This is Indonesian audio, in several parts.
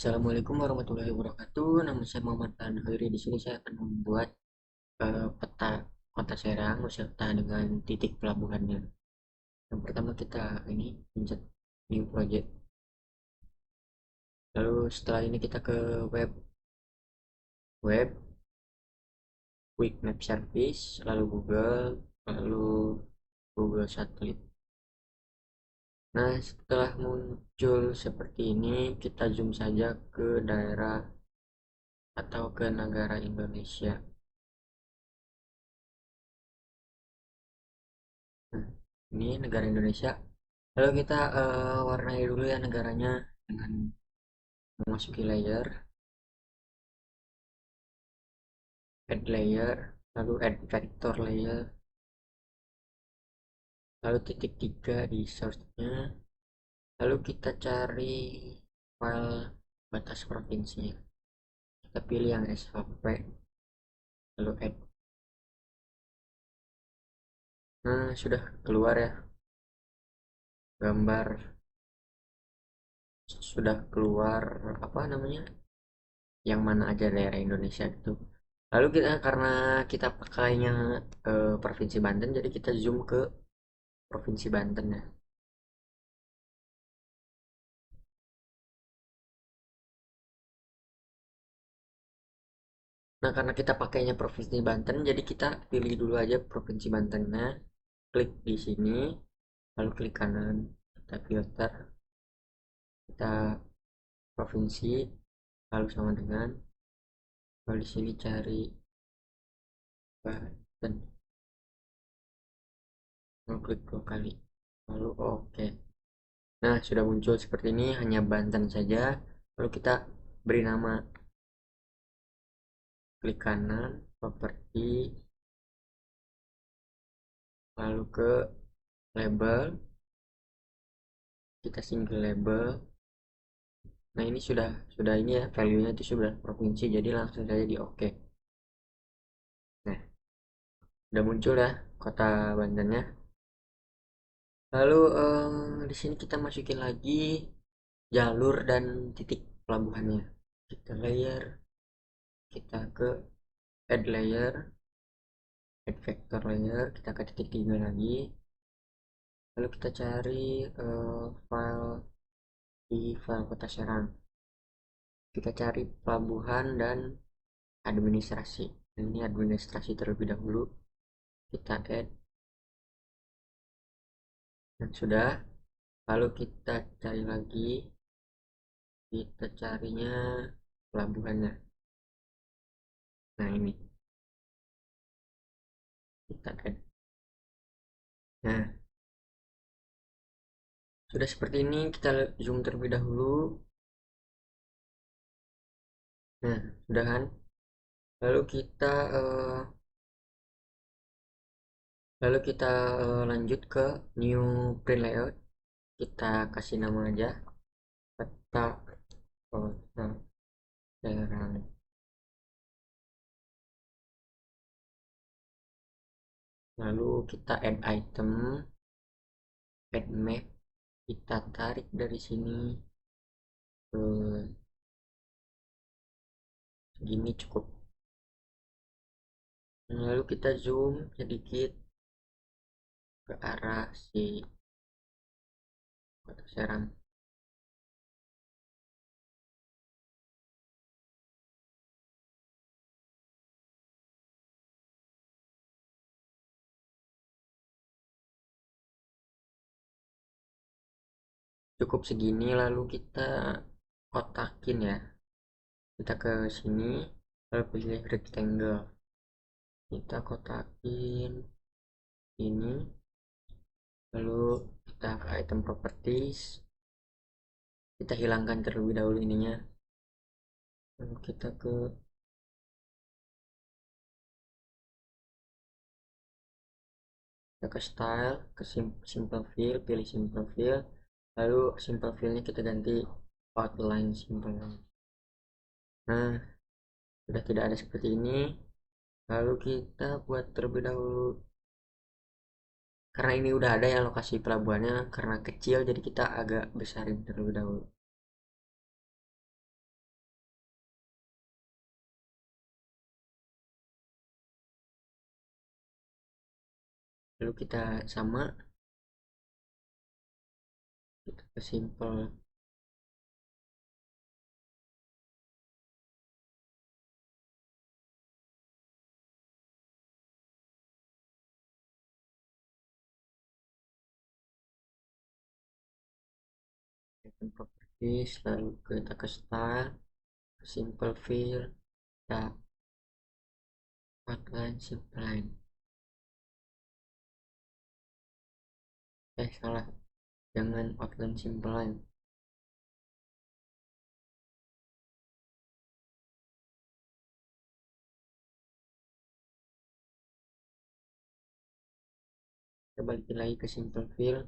Assalamualaikum warahmatullahi wabarakatuh. Nama saya Muhammad Tanhiri. Di sini saya akan membuat peta kota Serang beserta dengan titik pelabuhannya. Yang pertama kita ini pencet new project. Lalu setelah ini kita ke web quick map service, lalu lalu Google Satelit. Nah, setelah muncul seperti ini, kita zoom saja ke daerah atau ke negara Indonesia. Nah, ini negara Indonesia. Lalu kita warnai dulu ya negaranya dengan memasuki layer, add layer, lalu add vector layer, lalu titik 3 di source-nya, lalu kita cari file batas provinsinya. Kita pilih yang SHP, lalu add. Nah, sudah keluar ya gambar, sudah keluar apa namanya? Yang mana aja daerah Indonesia itu. Lalu kita karena kita pakainya Provinsi Banten, jadi kita zoom ke Provinsi Banten ya. Nah, karena kita pakainya Provinsi Banten, jadi kita pilih dulu aja Provinsi Bantennya, klik di sini, lalu klik kanan, kita filter, kita provinsi, lalu sama dengan, lalu di sini cari Banten, lalu klik dua kali, lalu oke. Nah, sudah muncul seperti ini, hanya Banten saja, lalu kita beri nama, klik kanan, properti, lalu ke label, kita single label. Nah, ini sudah ini ya, value-nya itu sudah provinsi, jadi langsung saja di oke. Nah, udah muncul ya kota Bantennya. Lalu di sini kita masukin lagi jalur dan titik pelabuhannya. Kita layer, kita ke add layer, add vector layer, kita ke titik 3 lagi. Lalu kita cari file di file kota Serang. Kita cari pelabuhan dan administrasi. Ini administrasi terlebih dahulu. Kita add dan sudah. Lalu kita cari lagi, kita carinya pelabuhannya. Nah, ini kita add. Nah, sudah seperti ini, kita zoom terlebih dahulu. Nah, sudah kan. Lalu kita eh, lanjut ke new print layout. Kita kasih nama aja peta kota Serang. Lalu kita add item, add map. Kita tarik dari sini ke segini cukup. Lalu kita zoom sedikit ke arah si kota Serang. Cukup segini, lalu kita kotakin ya. Kita ke sini, lalu pilih rectangle. Kita kotakin ini, lalu kita ke item properties. Kita hilangkan terlebih dahulu ininya. Lalu kita ke style, ke simple fill, pilih simple fill. Lalu simple fill-nya kita ganti outline simple. Nah, sudah tidak ada seperti ini. Lalu kita buat terlebih dahulu, karena ini udah ada ya lokasi pelabuhannya, karena kecil jadi kita agak besarin terlebih dahulu. lalu kita sama, kita ke simple properties, lalu kita ke style, ke simple fill, kita outline simple line. Salah, jangan outline simple line. Kita balikin lagi ke simple fill.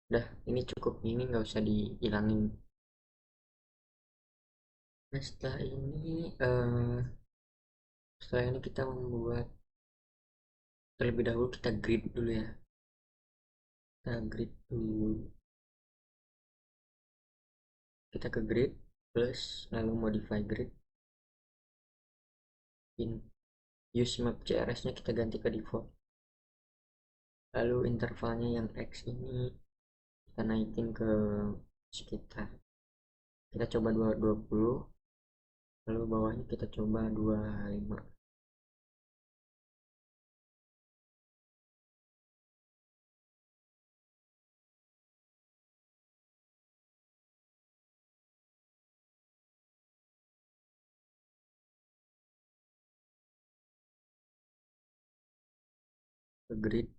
Udah, ini cukup, ini nggak usah dihilangin. Nah, setelah ini kita membuat, terlebih dahulu kita grid dulu ya. Kita grid dulu, kita ke grid plus, lalu modify grid, in use map CRS nya kita ganti ke default, lalu intervalnya yang X ini kita naikin ke sekitar, kita coba 220, lalu bawahnya kita coba 25. Ke grid,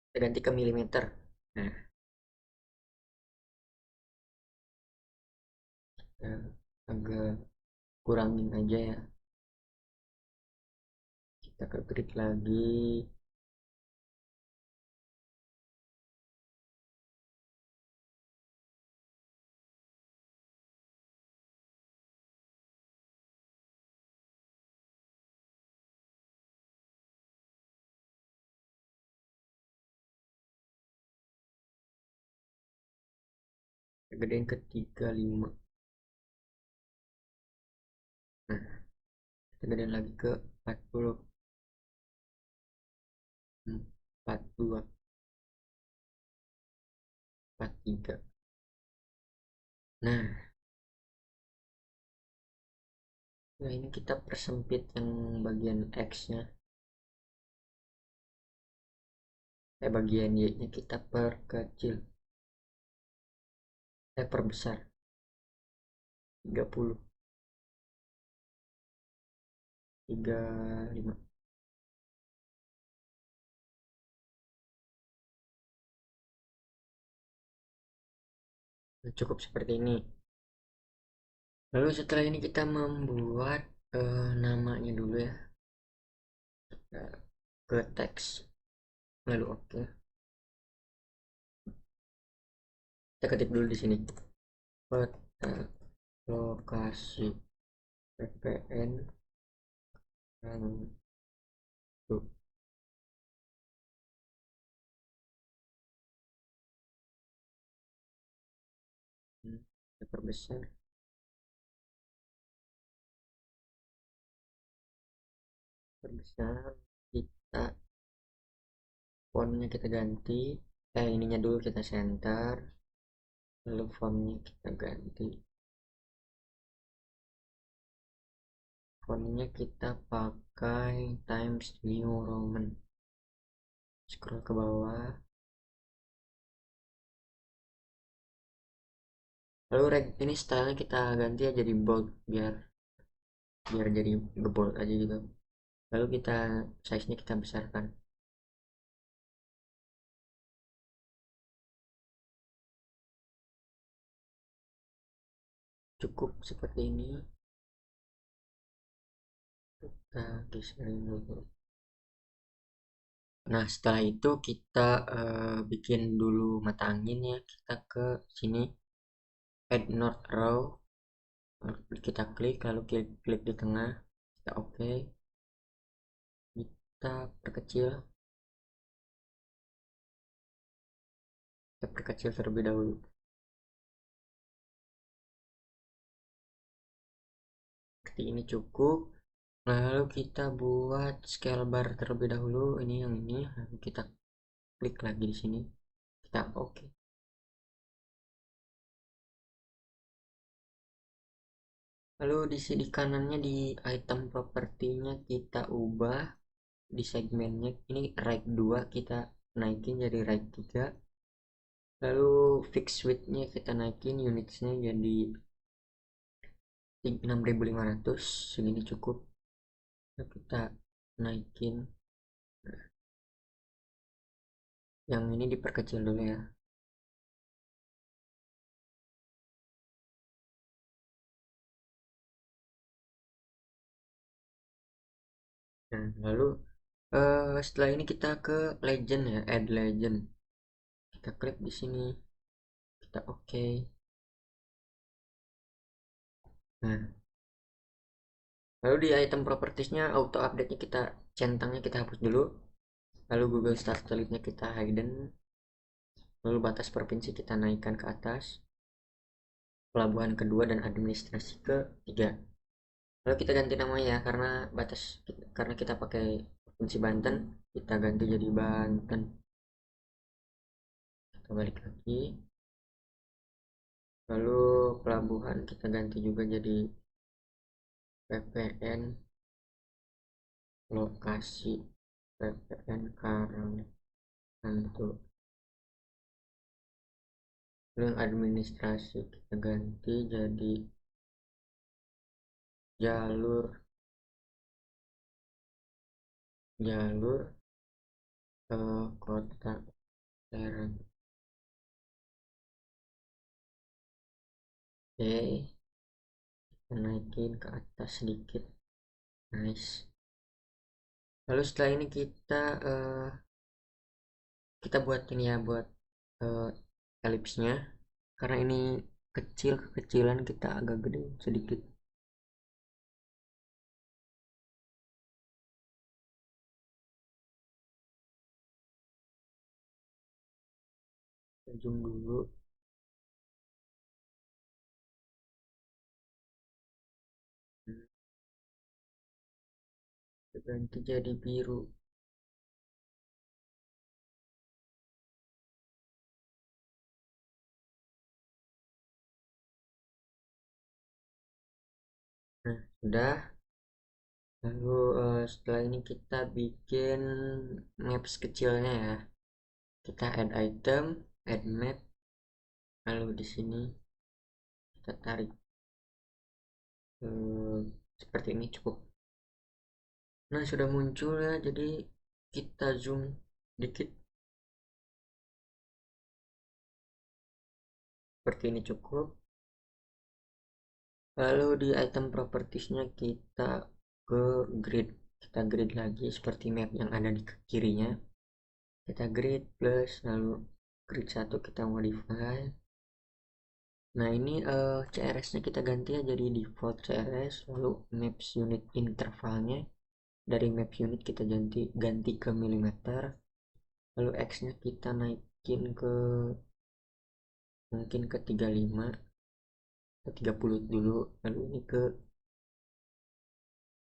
kita ganti ke milimeter. Nah, kita agak kurangin aja ya, kita ke grid lagi, kita gedein ke 35. Nah, kita gedein lagi ke 40, 42, 43. Nah, ini kita persempit yang bagian X nya, bagian Y nya kita perkecil, perbesar 30, 35. Nah, cukup seperti ini. Lalu setelah ini kita membuat namanya dulu ya. Kita ke teks, lalu oke. Kita ketik dulu di sini. Peta lokasi PPN yang tuh. Kita perbesar. Kita fontnya kita ganti, ininya dulu kita center, lalu fontnya kita ganti, fontnya kita pakai Times New Roman, scroll ke bawah, lalu ini stylenya kita ganti ya jadi bold, biar biar jadi ngebold aja gitu, lalu kita size nya kita besarkan, cukup seperti ini, kita geserin dulu. Nah, setelah itu kita bikin dulu mata angin ya, kita ke sini add node row, kita klik, lalu klik di tengah, kita oke, kita perkecil, terlebih dahulu, seperti ini cukup. Lalu kita buat scale bar terlebih dahulu, ini yang ini, lalu kita klik lagi di sini, kita oke. Lalu di sini kanannya di item propertinya kita ubah di segmennya, ini right 2 kita naikin jadi right 3. Lalu fix widthnya kita naikin, unitsnya jadi 6500, segini cukup. Lalu kita naikin, yang ini diperkecil dulu ya. Nah, lalu setelah ini kita ke legend ya, add legend. Kita klik di sini, kita oke. Nah, lalu di item propertiesnya auto update nya kita centangnya kita hapus dulu. Lalu Google Start Delete-nya kita hidden. Lalu batas provinsi kita naikkan ke atas. Pelabuhan kedua dan administrasi ketiga. Lalu kita ganti namanya ya, karena kita pakai provinsi Banten, kita ganti jadi Banten. Kita balik lagi. Lalu pelabuhan kita ganti juga jadi PPN lokasi, PPN Karang Hantu. Lalu yang administrasi kita ganti jadi jalur jalur ke kota Serang. Oke, kita naikin ke atas sedikit. Nice. Lalu setelah ini kita buat ini ya, buat uh, elipsnya, karena ini kecil, kekecilan kita agak gede sedikit. Zoom dulu. Ganti jadi biru. Nah, sudah. Lalu setelah ini kita bikin maps kecilnya ya. Kita add item, add map. Lalu di sini kita tarik seperti ini cukup. Nah, sudah muncul ya. Jadi kita zoom dikit. Seperti ini cukup. Lalu di item propertiesnya kita ke grid. Kita grid lagi seperti map yang ada di kirinya. Kita grid plus, lalu grid 1 kita modify. Nah, ini CRS-nya kita ganti ya jadi default CRS. Lalu maps unit intervalnya dari map unit kita ganti ke milimeter. Lalu X-nya kita naikin ke mungkin ke 35 ke 30 dulu. Lalu ini ke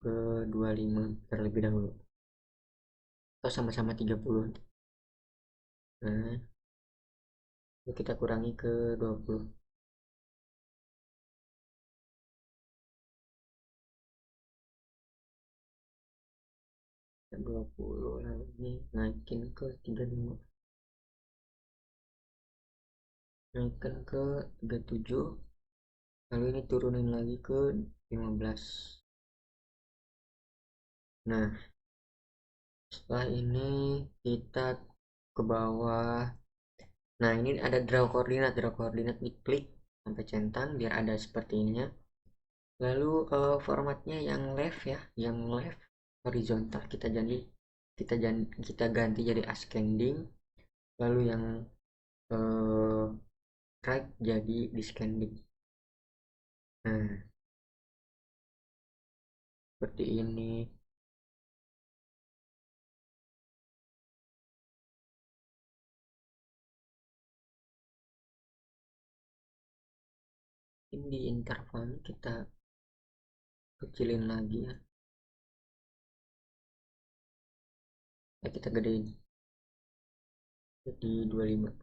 25 terlebih dahulu. Atau sama-sama 30. Nah, lalu kita kurangi ke 20. 20, lalu ini naikin ke 35. Naikkan ke 37. Lalu ini turunin lagi ke 15. Nah, setelah ini kita ke bawah. Nah, ini ada draw koordinat diklik sampai centang biar ada seperti ininya. Lalu formatnya yang left ya, yang left horizontal kita ganti jadi ascending. Lalu yang eh, right jadi descending. Nah, seperti ini. Ini di interval kita kecilin lagi ya. Kita gedein jadi 25.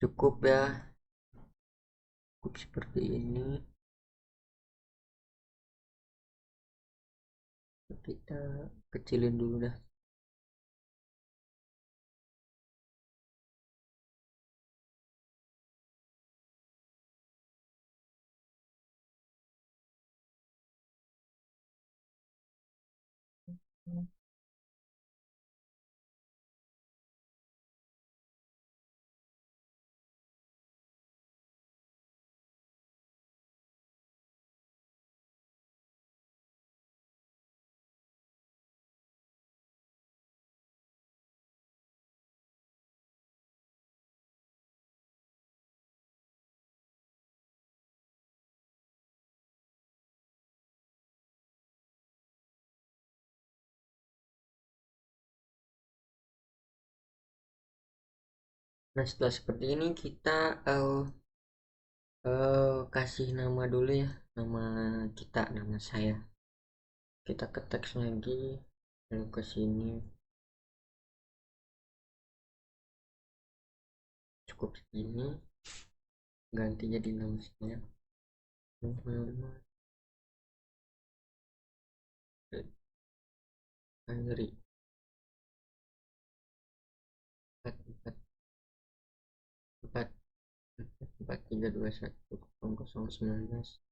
Cukup ya, cukup seperti ini. Kita kecilin dulu dah. Nah, setelah seperti ini kita kasih nama dulu ya, nama kita, nama saya. Kita ke teks lagi, lalu ke sini. Cukup segini, ganti jadi nama saya. Muhammad Andri 443210019.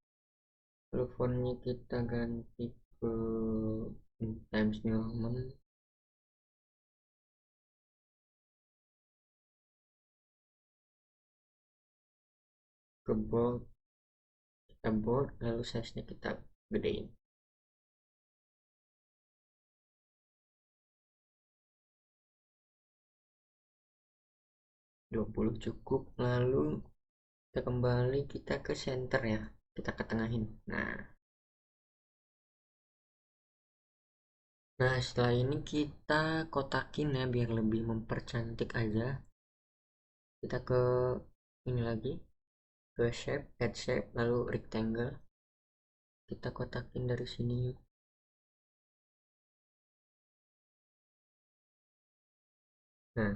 Lalu fontnya kita ganti ke Times New Roman, ke bold, kita bold, lalu size nya kita gedein. 20 cukup. Lalu kita kembali, kita ke center ya, kita ke tengahin. Nah, setelah ini kita kotakin ya biar lebih mempercantik aja. Kita ke ini lagi, ke shape, add shape, lalu rectangle. Kita kotakin dari sini. Nah,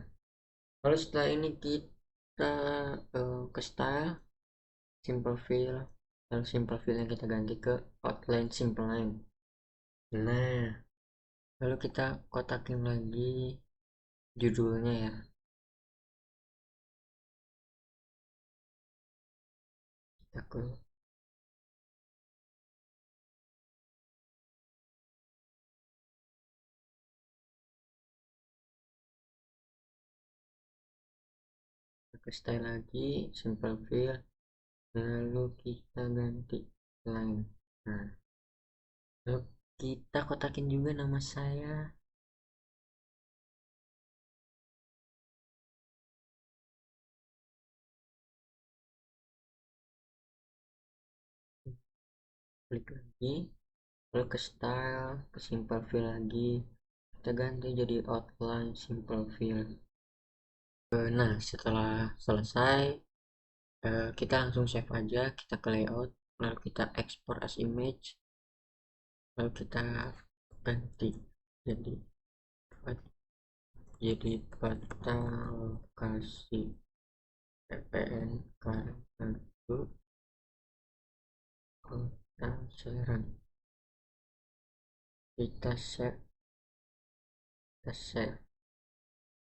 lalu setelah ini kita ke style, simple fill, lalu simple fill yang kita ganti ke outline simple line. Nah, lalu kita kotakin lagi judulnya ya. Kita ke style lagi, simple fill, lalu kita ganti line. Nah, lalu kita kotakin juga nama saya. Klik lagi, lalu ke style, ke simple fill lagi, kita ganti jadi outline simple fill. Nah, setelah selesai, kita langsung save aja, kita ke layout, lalu kita export as image, lalu kita ganti jadi kata lokasi ppn kartu kota Serang. Kita save,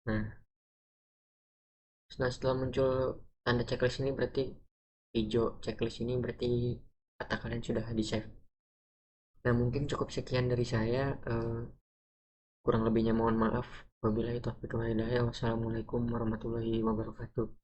Nah, setelah muncul tanda checklist ini berarti hijau, checklist ini berarti kata kalian sudah di save. Nah, mungkin cukup sekian dari saya. Kurang lebihnya mohon maaf. Wabillahi taufiq wal hidayah. Wassalamualaikum warahmatullahi wabarakatuh.